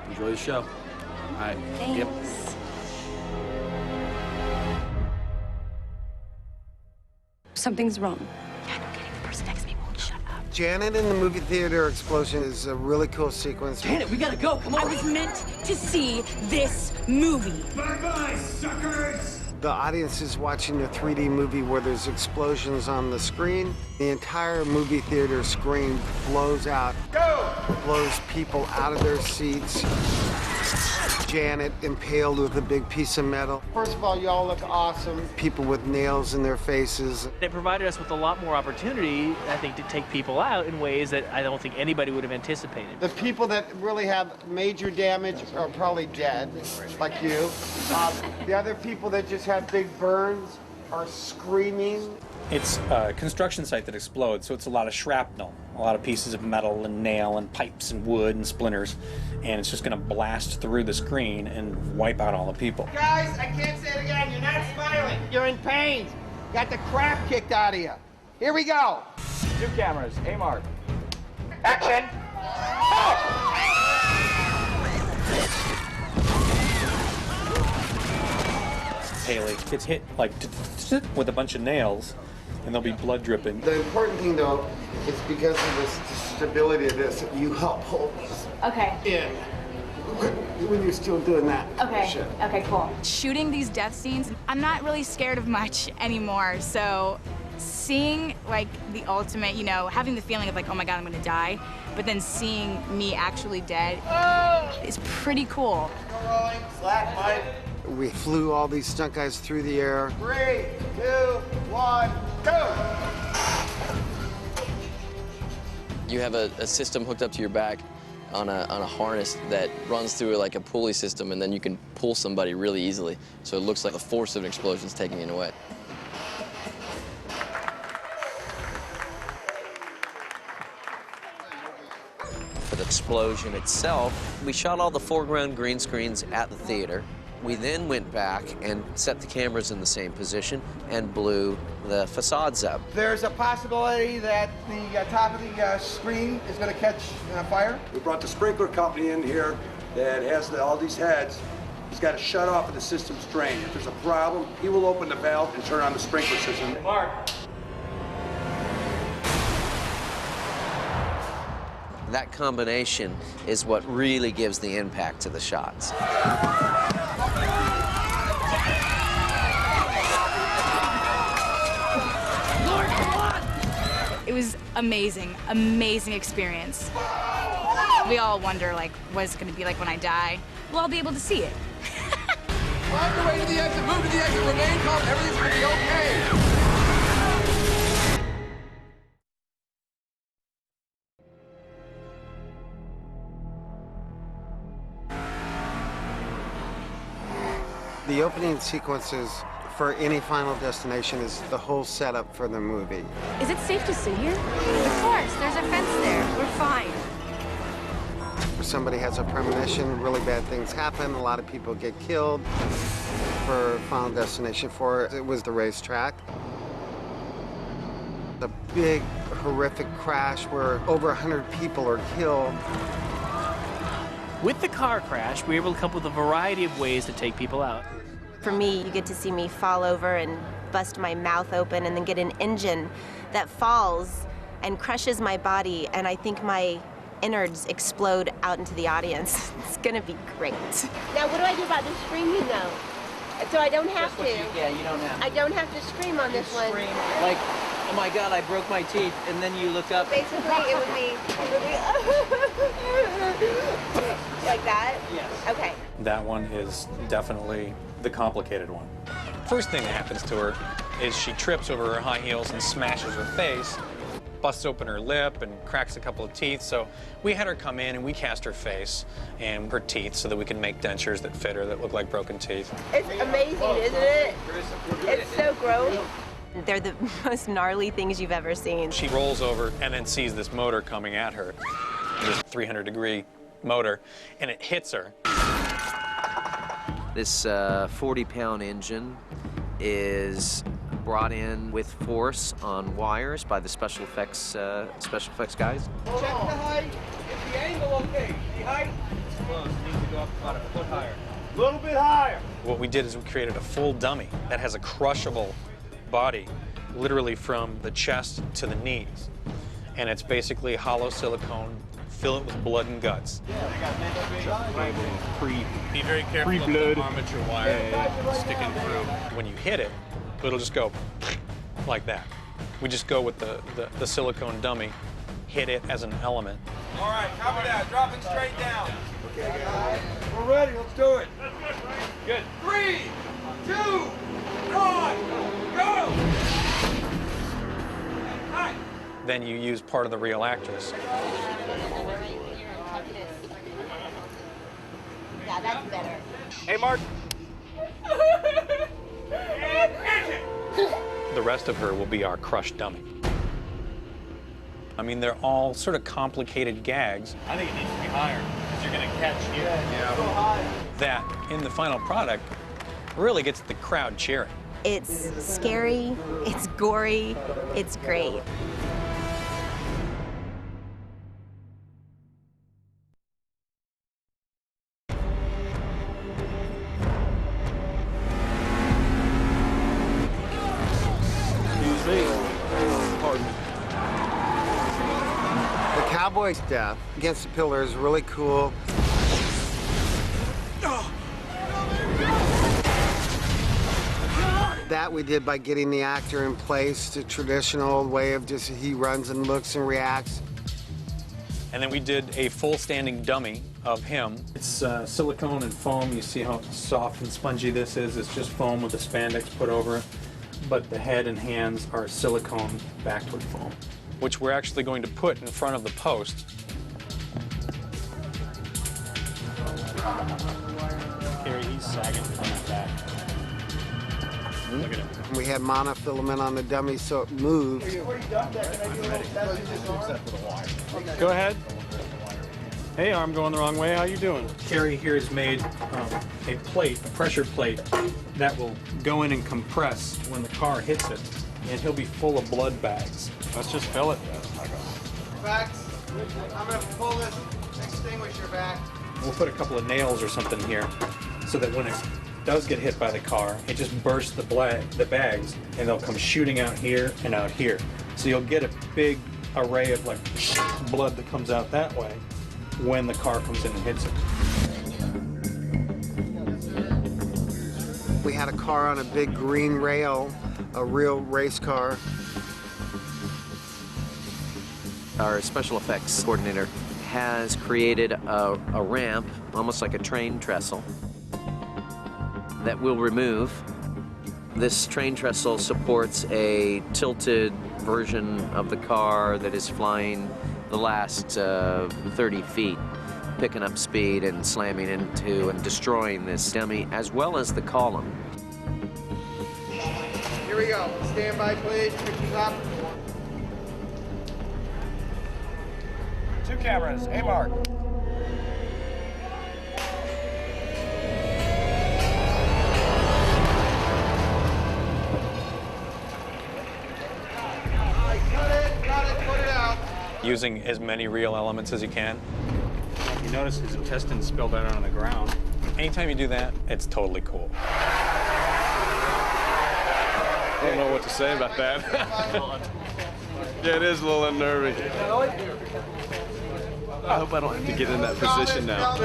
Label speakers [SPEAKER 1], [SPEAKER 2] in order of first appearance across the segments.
[SPEAKER 1] Enjoy the show. All right.
[SPEAKER 2] Thanks.
[SPEAKER 1] Yep.
[SPEAKER 2] Something's wrong. Yeah, no kidding. The person next to me won't shut up.
[SPEAKER 3] Janet in the movie theater explosion is a really cool sequence.
[SPEAKER 4] Janet, we gotta go. Come on.
[SPEAKER 2] I was meant to see this movie.
[SPEAKER 5] Bye-bye, suckers!
[SPEAKER 3] The audience is watching a 3D movie where there's explosions on the screen. The entire movie theater screen blows out.
[SPEAKER 5] Go!
[SPEAKER 3] Blows people out of their seats. Janet impaled with a big piece of metal. First of all, y'all look awesome. People with nails in their faces.
[SPEAKER 6] It provided us with a lot more opportunity, I think, to take people out in ways that I don't think anybody would have anticipated.
[SPEAKER 3] The people that really have major damage are probably dead, like you. The other people that just have big burns are screaming.
[SPEAKER 7] It's a construction site that explodes, so it's a lot of shrapnel, a lot of pieces of metal and nail and pipes and wood and splinters, and it's just going to blast through the screen and wipe out all the people.
[SPEAKER 3] Guys, I can't say it again. You're not smiling. You're in pain. Got the crap kicked out of you. Here we go.
[SPEAKER 8] 2 cameras, A-Mark.
[SPEAKER 3] Action.
[SPEAKER 7] Haley gets hit like with a bunch of nails, and there'll be blood dripping.
[SPEAKER 3] The important thing, though, is because of the stability of this, you help hold this
[SPEAKER 9] Okay.
[SPEAKER 3] in when you're still doing that.
[SPEAKER 9] Okay.
[SPEAKER 3] Shit.
[SPEAKER 9] Okay, cool. Shooting these death scenes, I'm not really scared of much anymore. So seeing like the ultimate, you know, having the feeling of like, oh my God, I'm gonna die, but then seeing me actually dead is pretty cool.
[SPEAKER 3] Rolling, slack, Mike. We flew all these stunt guys through the air. 3, 2, 1, go!
[SPEAKER 10] You have a system hooked up to your back on a harness that runs through like a pulley system, and then you can pull somebody really easily. So it looks like the force of an explosion is taking it away. For the explosion itself, we shot all the foreground green screens at the theater. We then went back and set the cameras in the same position and blew the facades up.
[SPEAKER 3] There's a possibility that the top of the screen is going to catch fire.
[SPEAKER 5] We brought the sprinkler company in here that has all these heads. He's got to shut off if the system's drained. If there's a problem, he will open the valve and turn on the sprinkler system.
[SPEAKER 6] Mark.
[SPEAKER 10] That combination is what really gives the impact to the shots.
[SPEAKER 9] It was amazing, amazing experience. We all wonder like, what it's gonna be like when I die. We'll all be able to see it.
[SPEAKER 8] On the way to the exit, move to the exit, remain calm, everything's gonna be okay.
[SPEAKER 3] The opening sequences for any Final Destination is the whole setup for the movie.
[SPEAKER 2] Is it safe to sit here?
[SPEAKER 9] Of course, there's a fence there.
[SPEAKER 2] We're fine.
[SPEAKER 3] If somebody has a premonition, really bad things happen. A lot of people get killed. For Final Destination 4, it was the racetrack. The big, horrific crash where over 100 people are killed.
[SPEAKER 6] With the car crash, we were able to come up with a variety of ways to take people out.
[SPEAKER 11] For me, you get to see me fall over and bust my mouth open and then get an engine that falls and crushes my body, and I think my innards explode out into the audience. It's gonna be great.
[SPEAKER 12] Now, what do I do about the screaming, though? So I don't have to.
[SPEAKER 10] Yeah, you don't have to.
[SPEAKER 12] I don't have to scream on this one.
[SPEAKER 10] Scream like, oh my God, I broke my teeth, and then you look up.
[SPEAKER 12] Basically, it would be like that?
[SPEAKER 10] Yes.
[SPEAKER 12] Okay.
[SPEAKER 7] That one is definitely the complicated one. First thing that happens to her is she trips over her high heels and smashes her face, busts open her lip and cracks a couple of teeth. So we had her come in and we cast her face and her teeth so that we can make dentures that fit her that look like broken teeth.
[SPEAKER 12] It's amazing, isn't it? It's so gross.
[SPEAKER 11] They're the most gnarly things you've ever seen.
[SPEAKER 7] She rolls over and then sees this motor coming at her, this 300-degree motor, and it hits her.
[SPEAKER 10] This 40-pound engine is brought in with force on wires by the special effects guys.
[SPEAKER 8] Check the height. Is the angle okay? The height? Go up about a foot higher.
[SPEAKER 5] A little bit higher.
[SPEAKER 7] What we did is we created a full dummy that has a crushable body, literally from the chest to the knees. And it's basically hollow silicone, fill it with blood and guts.
[SPEAKER 1] Be very careful of the armature wire sticking through.
[SPEAKER 7] When you hit it, it'll just go like that. We just go with the silicone dummy, hit it as an element.
[SPEAKER 8] All right, cover that. Dropping straight down.
[SPEAKER 5] Okay, guys. We're ready. Let's do it.
[SPEAKER 8] Good. 3, 2, 1, go! Hi.
[SPEAKER 7] Then you use part of the real actress.
[SPEAKER 11] Yeah, that's better.
[SPEAKER 8] Hey, Mark.
[SPEAKER 7] The rest of her will be our crushed dummy. I mean, they're all sort of complicated gags.
[SPEAKER 6] I think it needs to be higher because you're going to catch here.
[SPEAKER 7] That, in the final product, really gets the crowd cheering.
[SPEAKER 11] It's scary, it's gory, it's great.
[SPEAKER 3] Cowboy's death against the pillar is really cool. That we did by getting the actor in place, the traditional way of just he runs and looks and reacts.
[SPEAKER 7] And then we did a full standing dummy of him. It's silicone and foam. You see how soft and spongy this is. It's just foam with the spandex put over it. But the head and hands are silicone backed with foam, which we're actually going to put in front of the post.
[SPEAKER 1] Carrie, he's sagging from his back. Look at him.
[SPEAKER 3] We had monofilament on the dummy so it moved.
[SPEAKER 1] Go ahead. Hey, arm going the wrong way. How you doing?
[SPEAKER 7] Carrie here has made a plate, a pressure plate, that will go in and compress when the car hits it, and he'll be full of blood bags.
[SPEAKER 1] Let's just fill it.
[SPEAKER 3] Backs. I'm gonna pull this extinguisher back.
[SPEAKER 7] We'll put a couple of nails or something here so that when it does get hit by the car, it just bursts the bags, and they'll come shooting out here and out here. So you'll get a big array of like blood that comes out that way when the car comes in and hits it.
[SPEAKER 3] We had a car on a big green rail, a real race car.
[SPEAKER 10] Our special effects coordinator has created a ramp, almost like a train trestle, that we'll remove. This train trestle supports a tilted version of the car that is flying the last 30 feet, picking up speed and slamming into and destroying this dummy, as well as the column.
[SPEAKER 3] Here we go. Stand by, please. Pictures up.
[SPEAKER 8] 2 cameras. Hey, Mark.
[SPEAKER 7] Using as many real elements as you can.
[SPEAKER 1] You notice his intestines spilled out on the ground.
[SPEAKER 7] Anytime you do that, it's totally cool.
[SPEAKER 1] I don't know what to say about that. Yeah, it is a little unnerving. I hope I don't have to get in that position now.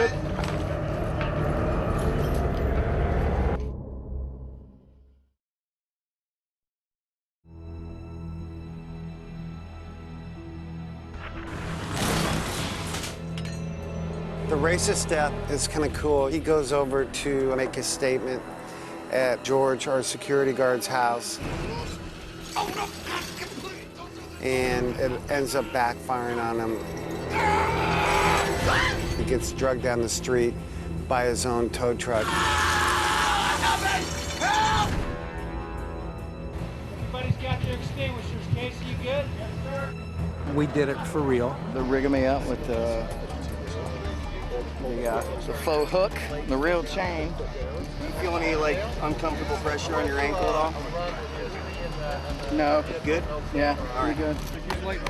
[SPEAKER 3] The racist death is kind of cool. He goes over to make a statement at George, our security guard's house. And it ends up backfiring on him. He gets drugged down the street by his own tow truck.
[SPEAKER 4] Everybody's got their extinguishers. Casey, you good? Yes, sir.
[SPEAKER 13] We did it for real.
[SPEAKER 14] They're rigging me up with the faux hook, the real chain.
[SPEAKER 15] You feel any like uncomfortable pressure on your ankle at all?
[SPEAKER 14] No.
[SPEAKER 15] Good?
[SPEAKER 14] Yeah,
[SPEAKER 15] all right.
[SPEAKER 14] pretty good.
[SPEAKER 1] Who's late?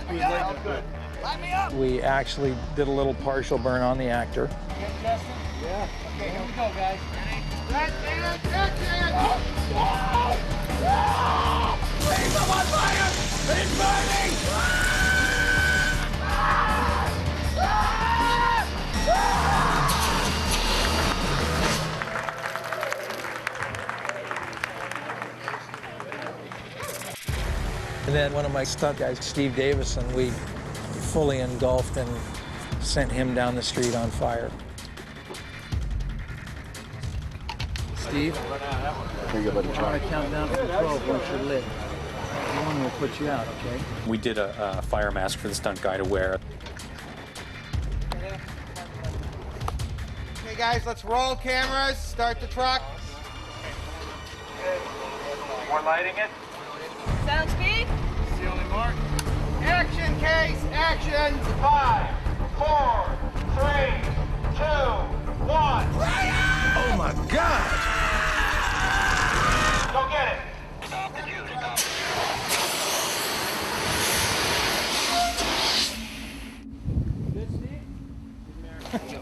[SPEAKER 1] Who's late?
[SPEAKER 8] Light me up!
[SPEAKER 13] We actually did a little partial burn on the actor.
[SPEAKER 4] Good, Justin? Yeah. Okay, here we go, guys.
[SPEAKER 8] Red band, action! Please, I'm on fire! It's burning!
[SPEAKER 13] And then one of my stunt guys, Steve Davison, we fully engulfed and sent him down the street on fire. Steve, I'm going to count down from 12 once you're lit. One will put you out, okay?
[SPEAKER 7] We did a fire mask for the stunt guy to wear.
[SPEAKER 8] Okay, guys, let's roll cameras. Start the truck.
[SPEAKER 4] We're lighting it.
[SPEAKER 9] Sound speed?
[SPEAKER 4] It's the only mark.
[SPEAKER 8] Action, Case, action!
[SPEAKER 4] 5, 4, 3, 2, 1.
[SPEAKER 8] Oh my God!
[SPEAKER 4] Go get it.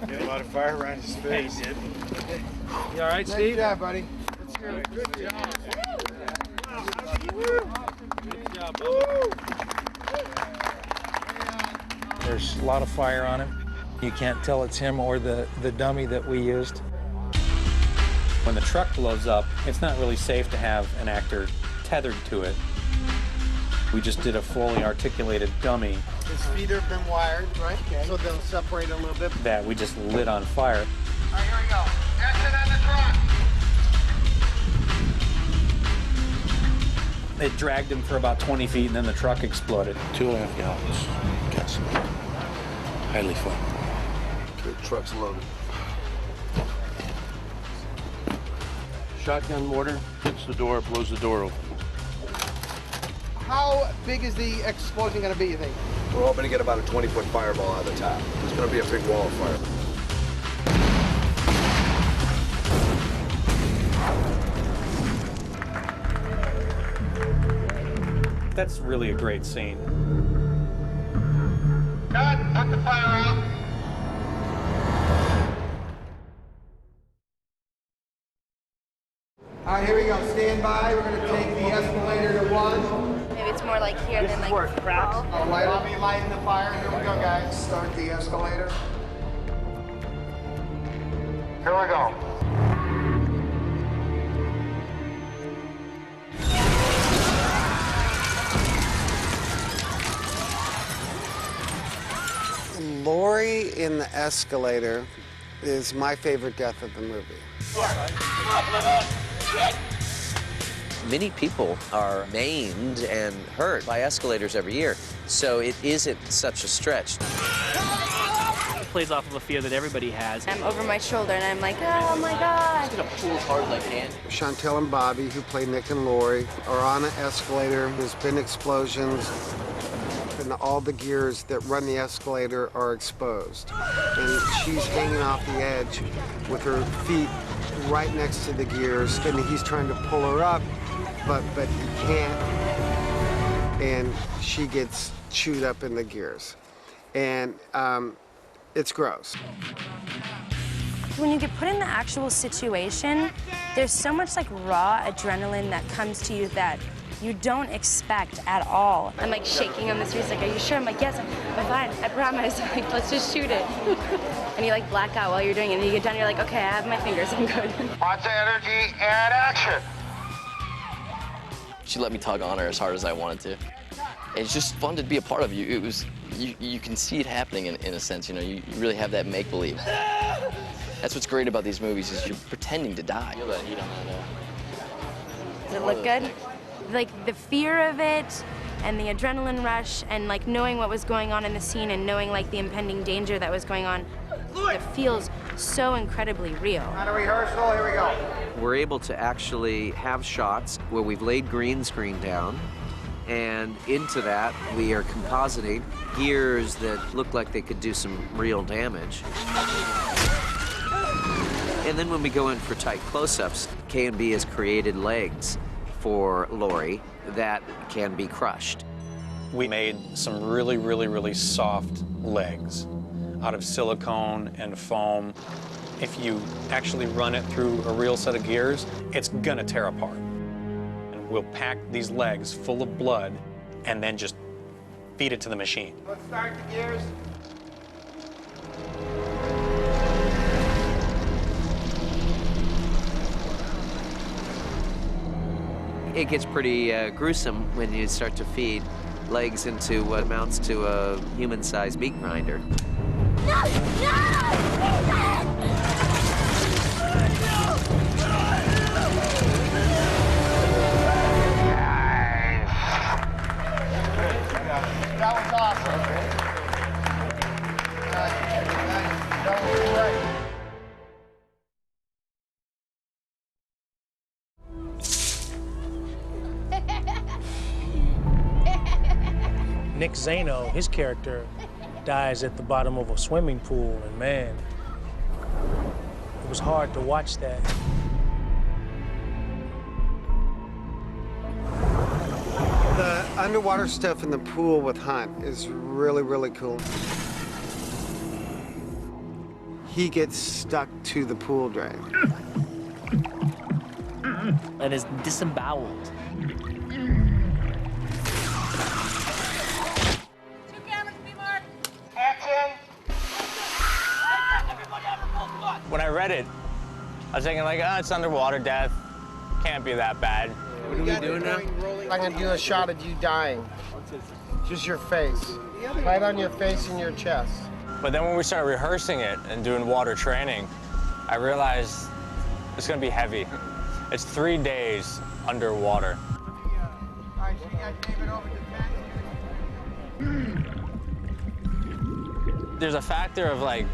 [SPEAKER 3] Get a lot of fire around his face.
[SPEAKER 4] Hey, did.
[SPEAKER 13] You all right,
[SPEAKER 8] Nice
[SPEAKER 13] Steve?
[SPEAKER 8] job, buddy.
[SPEAKER 3] Good job.
[SPEAKER 13] Good job, There's a lot of fire on him. You can't tell it's him or the dummy that we used.
[SPEAKER 7] When the truck blows up, it's not really safe to have an actor tethered to it. We just did a fully articulated dummy
[SPEAKER 3] His feet have been wired, right? Okay. So they'll separate a little bit.
[SPEAKER 7] that we just lit on fire.
[SPEAKER 8] All right, here we go. Action on the truck.
[SPEAKER 7] It dragged him for about 20 feet and then the truck exploded.
[SPEAKER 16] 2.5 gallons. Gasoline. Highly flammable.
[SPEAKER 15] The truck's loaded.
[SPEAKER 16] Shotgun mortar hits the door, blows the door open.
[SPEAKER 8] How big is the explosion going to be, you think?
[SPEAKER 15] We're hoping to get about a 20-foot fireball out of the top. There's going to be a big wall of fire.
[SPEAKER 7] That's really a great scene.
[SPEAKER 8] Cut, put the fire out. All right, here we go. Stand by. We're going to take the escalator to 1.
[SPEAKER 11] Maybe it's more like here than like
[SPEAKER 4] cracks.
[SPEAKER 8] I'll be lighting the fire. Here we go, guys. Start the escalator. Here we go.
[SPEAKER 3] Lori in the escalator is my favorite death of the movie.
[SPEAKER 10] Many people are maimed and hurt by escalators every year, so it isn't such a stretch.
[SPEAKER 6] It plays off of a fear that everybody has.
[SPEAKER 2] I'm over my shoulder and I'm like, oh my God.
[SPEAKER 10] Just gonna pull as hard as I can.
[SPEAKER 3] Chantel and Bobby, who play Nick and Lori, are on an escalator. There's been explosions, and all the gears that run the escalator are exposed. And she's hanging off the edge with her feet right next to the gears, and he's trying to pull her up, but he can't. And she gets chewed up in the gears. And it's gross.
[SPEAKER 2] When you get put in the actual situation, there's so much like raw adrenaline that comes to you that you don't expect at all. I'm like shaking on the streets, like, are you sure? I'm like, yes, I'm fine, I promise. I'm like, let's just shoot it. And you like black out while you're doing it, and you get done, you're like, okay, I have my fingers, I'm good.
[SPEAKER 8] Watch the energy and action.
[SPEAKER 17] She let me tug on her as hard as I wanted to. It's just fun to be a part of. It was, you can see it happening in a sense, you know, you really have that make-believe. That's what's great about these movies is you're pretending to die. Feel that heat on that.
[SPEAKER 2] Does it look good? Like the fear of it and the adrenaline rush and like knowing what was going on in the scene and knowing like the impending danger that was going on, it feels so incredibly real.
[SPEAKER 8] On a rehearsal, here we go.
[SPEAKER 10] We're able to actually have shots where we've laid green screen down, and into that we are compositing gears that look like they could do some real damage. And then when we go in for tight close-ups, K&B has created legs for Lori that can be crushed.
[SPEAKER 7] we made some really soft legs out of silicone and foam. If you actually run it through a real set of gears, it's gonna tear apart. And we'll pack these legs full of blood and then just feed it to the machine.
[SPEAKER 15] Let's start the gears.
[SPEAKER 10] It gets pretty gruesome when you start to feed legs into what amounts to a human-sized meat grinder.
[SPEAKER 12] No! No!
[SPEAKER 15] That was awesome. That was great.
[SPEAKER 18] Nick Zano, his character, dies at the bottom of a swimming pool, and man, it was hard to watch that.
[SPEAKER 3] The underwater stuff in the pool with Hunt is really cool. He gets stuck to the pool drain.
[SPEAKER 6] And is disemboweled.
[SPEAKER 19] When I read it, I was thinking like, oh, it's underwater death. Can't be that bad.
[SPEAKER 15] What are we doing now? I'm gonna do a shot of you dying. Just your face. Right on your face and your chest.
[SPEAKER 19] But then when we started rehearsing it and doing water training, I realized it's gonna be heavy. It's 3 days underwater. There's a factor of like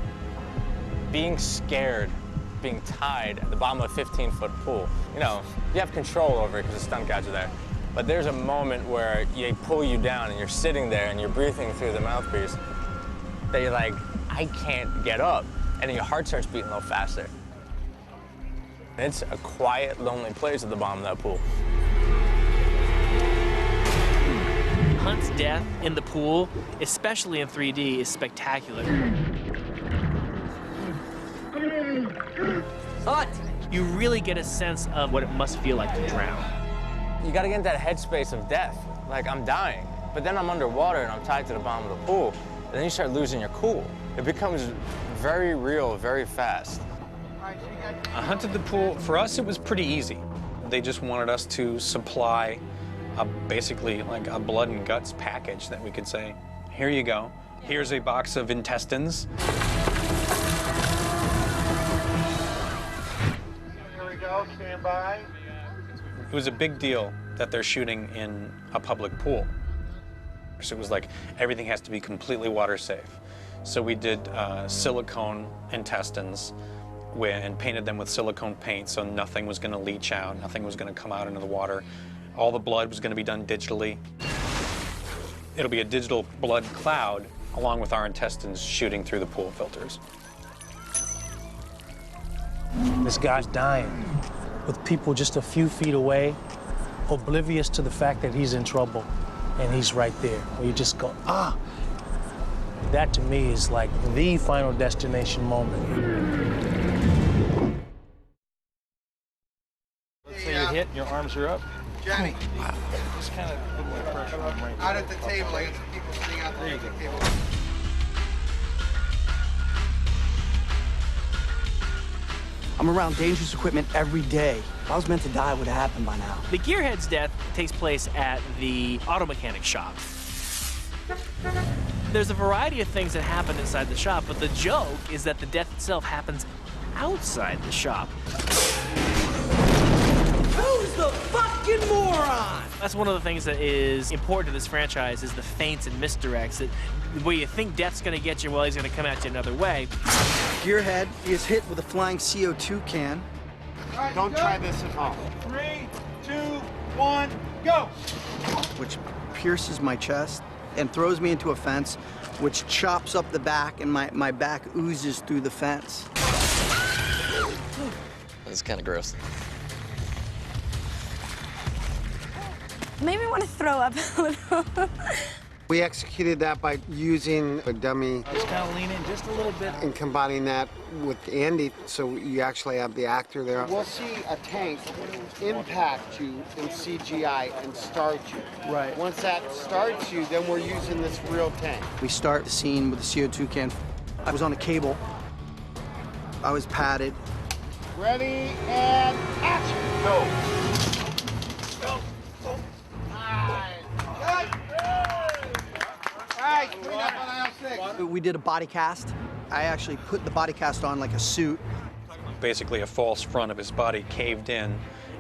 [SPEAKER 19] being scared, being tied at the bottom of a 15-foot pool. You know, you have control over it because the stunt guys are there. But there's a moment where they pull you down and you're sitting there and you're breathing through the mouthpiece that you're like, I can't get up. And then your heart starts beating a little faster. It's a quiet, lonely place at the bottom of that pool.
[SPEAKER 6] Hunt's death in the pool, especially in 3D, is spectacular. But you really get a sense of what it must feel like to drown.
[SPEAKER 19] You gotta get into that headspace of death. Like, I'm dying, but then I'm underwater and I'm tied to the bottom of the pool, and then you start losing your cool. It becomes very real, very fast.
[SPEAKER 7] Hunt at the pool, for us, it was pretty easy. They just wanted us to supply basically like a blood and guts package that we could say, here you go. Here's a box of intestines.
[SPEAKER 15] Here we go, stand by.
[SPEAKER 7] It was a big deal that they're shooting in a public pool. So it was like, everything has to be completely water safe. So we did silicone intestines and painted them with silicone paint so nothing was gonna leach out, nothing was gonna come out into the water. All the blood was gonna be done digitally. It'll be a digital blood cloud along with our intestines shooting through the pool filters.
[SPEAKER 18] This guy's dying with people just a few feet away, oblivious to the fact that he's in trouble, and he's right there. Where you just go, ah! That to me is like the Final Destination moment.
[SPEAKER 16] Let's say you hit, your arms are up.
[SPEAKER 15] Johnny.
[SPEAKER 16] Wow. Just kind of put more pressure on right
[SPEAKER 15] Out at the table, I got some people sitting out there at the table.
[SPEAKER 14] I'm around dangerous equipment every day. If I was meant to die, it would have happened by now.
[SPEAKER 6] The gearhead's death takes place at the auto mechanic shop. There's a variety of things that happen inside the shop, but the joke is that the death itself happens outside the shop.
[SPEAKER 14] Who's the fucking moron?
[SPEAKER 6] That's one of the things that is important to this franchise is the feints and misdirects. That where you think death's gonna get you, well, he's gonna come at you another way.
[SPEAKER 14] Gearhead is hit with a flying CO2 can.
[SPEAKER 15] Don't try this at home. 3, 2, 1, go!
[SPEAKER 14] Which pierces my chest and throws me into a fence, which chops up the back, and my back oozes through the fence.
[SPEAKER 17] That's kind of gross.
[SPEAKER 2] Made me want to throw up a little.
[SPEAKER 3] We executed that by using a dummy
[SPEAKER 16] Just kind of lean in just a little bit.
[SPEAKER 3] and combining that with Andy, so you actually have the actor there.
[SPEAKER 15] We'll see a tank impact you in CGI and start you.
[SPEAKER 14] Right.
[SPEAKER 15] Once that starts you, then we're using this real tank.
[SPEAKER 14] We start the scene with the CO2 can. I was on a cable. I was padded.
[SPEAKER 15] Ready and action. Go.
[SPEAKER 14] We did a body cast. I actually put the body cast on like a suit.
[SPEAKER 7] Basically, a false front of his body caved in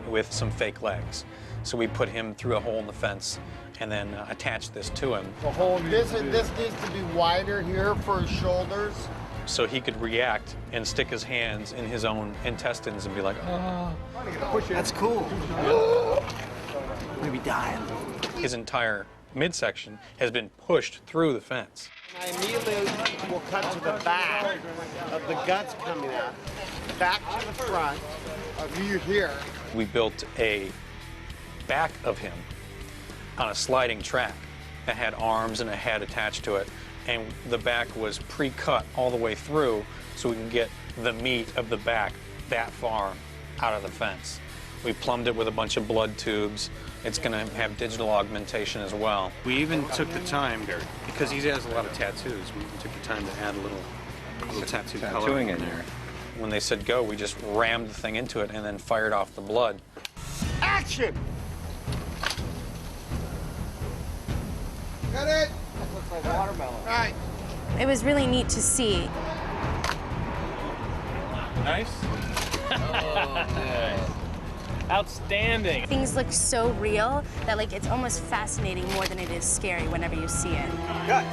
[SPEAKER 7] with some fake legs. So we put him through a hole in the fence and then attached this to him.
[SPEAKER 15] The whole this needs to be wider here for his shoulders.
[SPEAKER 7] So he could react and stick his hands in his own intestines and be like, oh.
[SPEAKER 14] That's cool. Maybe dying.
[SPEAKER 7] His entire midsection has been pushed through the fence.
[SPEAKER 15] I immediately will cut to the back of the guts coming out, back to the front of you here.
[SPEAKER 7] We built a back of him on a sliding track that had arms and a head attached to it. And the back was pre-cut all the way through so we can get the meat of the back that far out of the fence. We plumbed it with a bunch of blood tubes. It's going to have digital augmentation as well.
[SPEAKER 16] We even took the time, because he has a lot of tattoos, we even took the time to add a little tattoo color in there.
[SPEAKER 7] When they said go, we just rammed the thing into it and then fired off the blood.
[SPEAKER 15] Action! Got it! That looks like watermelon. Right.
[SPEAKER 2] It was really neat to see.
[SPEAKER 16] Nice.
[SPEAKER 6] Outstanding.
[SPEAKER 2] Things look so real that like it's almost fascinating more than it is scary whenever you see it.
[SPEAKER 15] Cut.